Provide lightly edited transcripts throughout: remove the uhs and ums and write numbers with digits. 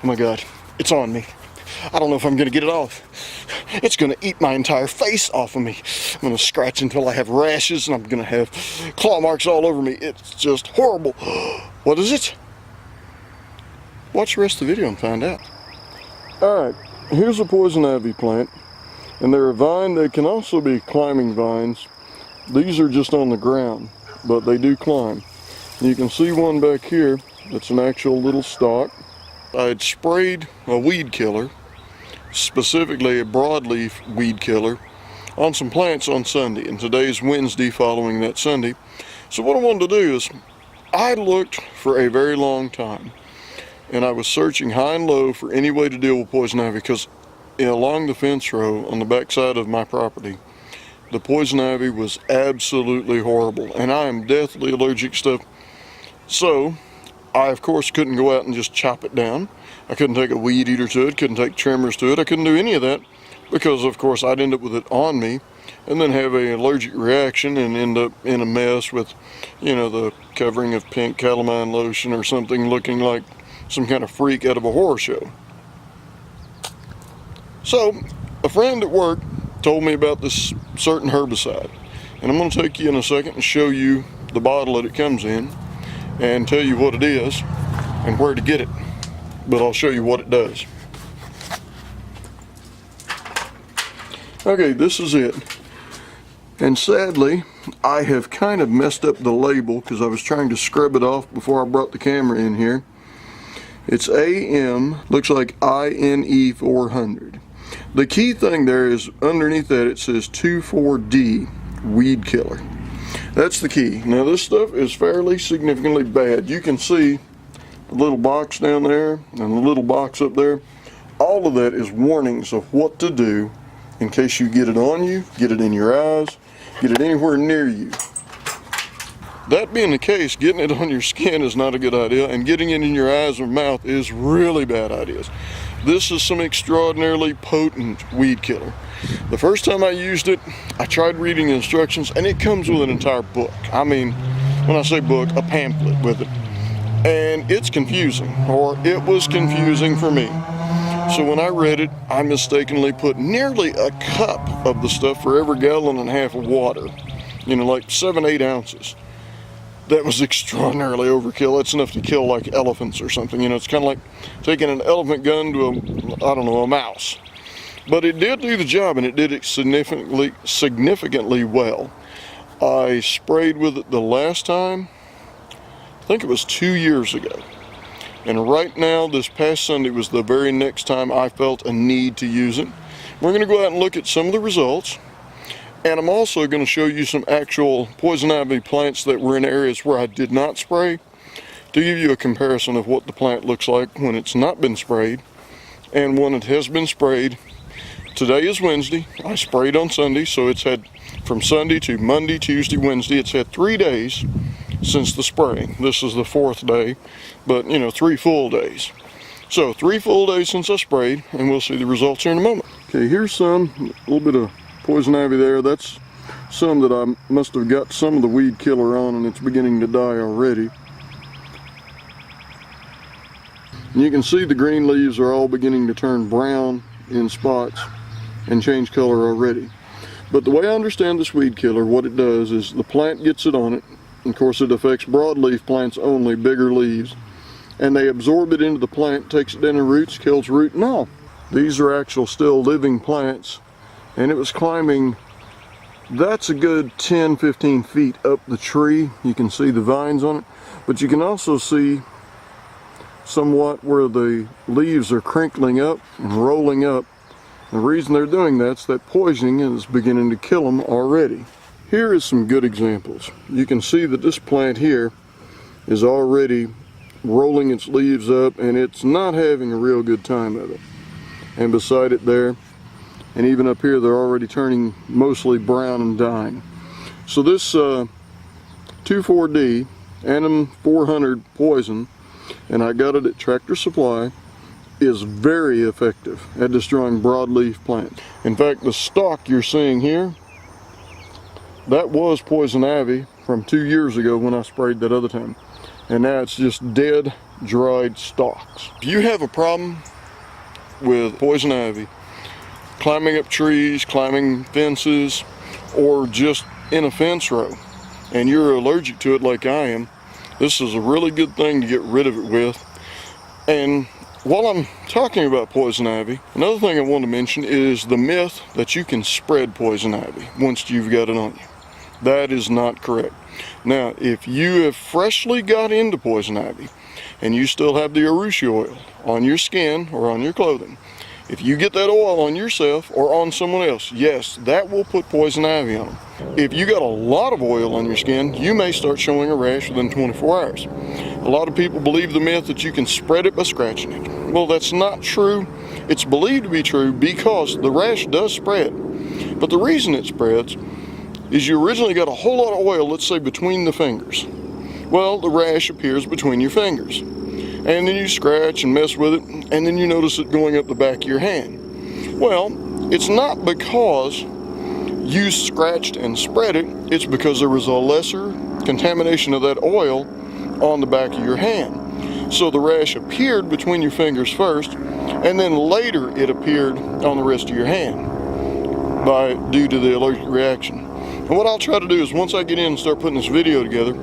Oh my God, it's on me. I don't know if I'm gonna get it off. It's gonna eat my entire face off of me. I'm gonna scratch until I have rashes and I'm gonna have claw marks all over me. It's just horrible. What is it? Watch the rest of the video and find out. Alright, here's a poison ivy plant. And they're a vine. They can also be climbing vines. These are just on the ground, but they do climb. And you can see one back here that's an actual little stalk. I had sprayed a weed killer, specifically a broadleaf weed killer, on some plants on Sunday, and today's Wednesday following that Sunday. So what I wanted to do is, I looked for a very long time, and I was searching high and low for any way to deal with poison ivy, because along the fence row on the back side of my property, the poison ivy was absolutely horrible, and I am deathly allergic to stuff. So I, of course, couldn't go out and just chop it down. I couldn't take a weed eater to it, couldn't take trimmers to it. I couldn't do any of that because, of course, I'd end up with it on me and then have an allergic reaction and end up in a mess with, you know, the covering of pink calamine lotion or something, looking like some kind of freak out of a horror show. So a friend at work told me about this certain herbicide, and I'm going to take you in a second and show you the bottle that it comes in and tell you what it is and where to get it, but I'll show you what it does. Okay, this is it, and sadly I have kind of messed up the label because I was trying to scrub it off before I brought the camera in here. It's AM, looks like INE 400. The key thing there is underneath that it says 2,4-D weed killer. That's the key. Now this stuff is fairly significantly bad. You can see the little box down there and the little box up there. All of that is warnings of what to do in case you get it on you, get it in your eyes, get it anywhere near you. That being the case, getting it on your skin is not a good idea, and getting it in your eyes or mouth is really bad ideas. This is some extraordinarily potent weed killer. The first time I used it, I tried reading the instructions, and it comes with an entire book. I mean, when I say book, a pamphlet with it. And it's confusing, or it was confusing for me. So when I read it, I mistakenly put nearly a cup of the stuff for every gallon and a half of water. You know, like 7-8 ounces. That was extraordinarily overkill. That's enough to kill like elephants or something. You know, it's kind of like taking an elephant gun to a mouse. But it did do the job, and it did it significantly well. I sprayed with it the last time, I think it was 2 years ago. And right now, this past Sunday was the very next time I felt a need to use it. We're going to go out and look at some of the results. And I'm also going to show you some actual poison ivy plants that were in areas where I did not spray, to give you a comparison of what the plant looks like when it's not been sprayed and when it has been sprayed. Today is Wednesday. I sprayed on Sunday, so it's had from Sunday to Monday, Tuesday, Wednesday. It's had 3 days since the spraying. This is the 4th day, but you know, 3 full days. So 3 full days since I sprayed, and we'll see the results here in a moment. Okay, here's some, a little bit of poison ivy there. That's some that I must have got some of the weed killer on, and it's beginning to die already. And you can see the green leaves are all beginning to turn brown in spots and change color already. But the way I understand this weed killer, what it does is the plant gets it on it. Of course, it affects broadleaf plants only, bigger leaves, and they absorb it into the plant, takes it down the roots, kills root and all. These are actual still living plants, and it was climbing, that's a good 10-15 feet up the tree. You can see the vines on it, but you can also see somewhat where the leaves are crinkling up and rolling up. The reason they're doing that's that poisoning is beginning to kill them already. Here is some good examples. You can see that this plant here is already rolling its leaves up, and it's not having a real good time of it. And beside it there, and even up here, they're already turning mostly brown and dying. So this 2,4-D Anim 400 poison, and I got it at Tractor Supply, is very effective at destroying broadleaf plants. In fact, the stalk you're seeing here, that was poison ivy from 2 years ago when I sprayed that other time. And now it's just dead dried stalks. If you have a problem with poison ivy, climbing up trees, climbing fences, or just in a fence row, and you're allergic to it like I am, this is a really good thing to get rid of it with. And while I'm talking about poison ivy, another thing I want to mention is the myth that you can spread poison ivy once you've got it on you. That is not correct. Now, if you have freshly got into poison ivy and you still have the urushi oil on your skin or on your clothing, if you get that oil on yourself or on someone else, yes, that will put poison ivy on them. If you got a lot of oil on your skin, you may start showing a rash within 24 hours. A lot of people believe the myth that you can spread it by scratching it. Well, that's not true. It's believed to be true because the rash does spread. But the reason it spreads is you originally got a whole lot of oil, let's say between the fingers. Well, the rash appears between your fingers. And then you scratch and mess with it, and then you notice it going up the back of your hand. Well, it's not because you scratched and spread it, it's because there was a lesser contamination of that oil on the back of your hand. So the rash appeared between your fingers first, and then later it appeared on the rest of your hand due to the allergic reaction. And what I'll try to do is once I get in and start putting this video together,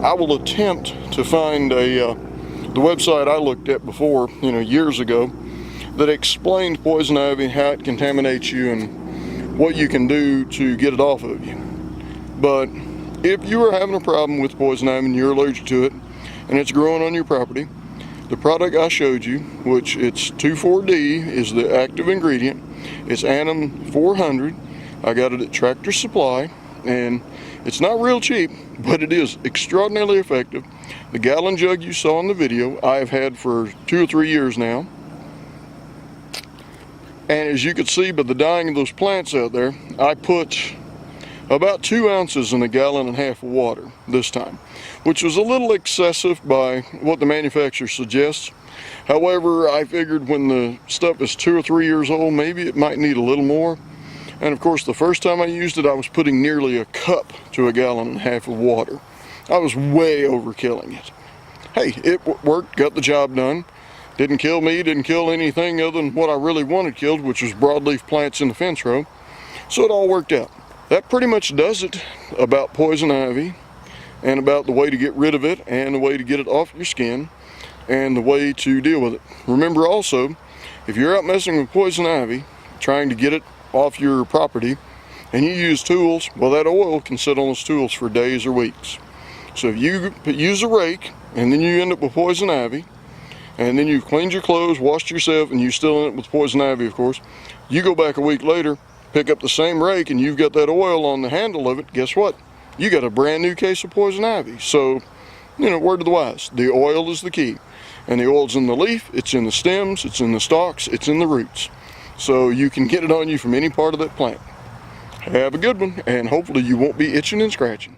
I will attempt to find the website I looked at before, years ago, that explained poison ivy, how it contaminates you, and what you can do to get it off of you. But if you are having a problem with poison ivy and you're allergic to it, and it's growing on your property, the product I showed you, which it's 2,4-D, is the active ingredient. It's Annum 400. I got it at Tractor Supply, and it's not real cheap, but it is extraordinarily effective. The gallon jug you saw in the video, I've had for 2 or 3 years now. And as you can see by the dying of those plants out there, I put about 2 ounces in a gallon and a half of water this time, which was a little excessive by what the manufacturer suggests. However, I figured when the stuff is 2 or 3 years old, maybe it might need a little more. And of course, the first time I used it, I was putting nearly a cup to a gallon and a half of water. I was way overkilling it. Hey, it worked, got the job done. Didn't kill me, didn't kill anything other than what I really wanted killed, which was broadleaf plants in the fence row. So it all worked out. That pretty much does it about poison ivy, and about the way to get rid of it, and the way to get it off your skin, and the way to deal with it. Remember also, if you're out messing with poison ivy, trying to get it off your property, and you use tools, well, that oil can sit on those tools for days or weeks. So if you use a rake, and then you end up with poison ivy, and then you've cleaned your clothes, washed yourself, and you still end up with poison ivy, of course, you go back a week later, pick up the same rake, and you've got that oil on the handle of it, guess what? You got a brand new case of poison ivy. So, word to the wise, the oil is the key. And the oil's in the leaf, it's in the stems, it's in the stalks, it's in the roots. So you can get it on you from any part of that plant. Have a good one, and hopefully you won't be itching and scratching.